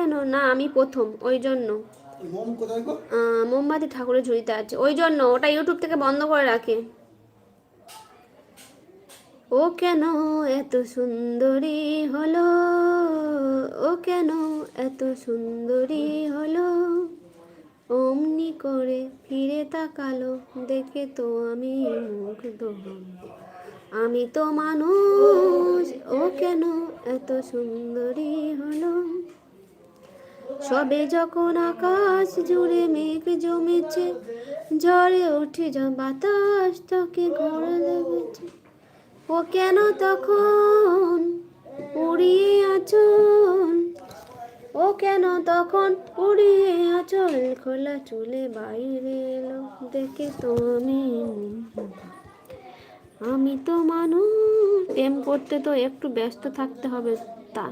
কেন না, আমি প্রথম ওই জন্য। মোমবাতি ঠাকুরের ঝুড়িতে আছে ওই জন্য, ওটা ইউটিউব থেকে বন্ধ করে রাখে। ও কেন এত সুন্দরী হলো, ও কেন এত সুন্দরী হলো, অমনি করে ফিরে তাকালো, দেখে তো আমি মুগ্ধ হলাম। আমি তো মানুষ, ও কেন এত সুন্দরী হলো। সবে যখন আকাশ জুড়ে মেঘ জমেছে, ঝড়ে উঠে বাতাস তাকে ঘরে লেগেছে, ও কেন তখন উড়িয়ে আঁচল, ও কেন তখন উড়িয়ে আঁচল, খোলা চুলে বাইরে এলো, দেখে তো আমি তো মানুষ। প্রেম করতে তো একটু ব্যস্ত থাকতে হবে, তা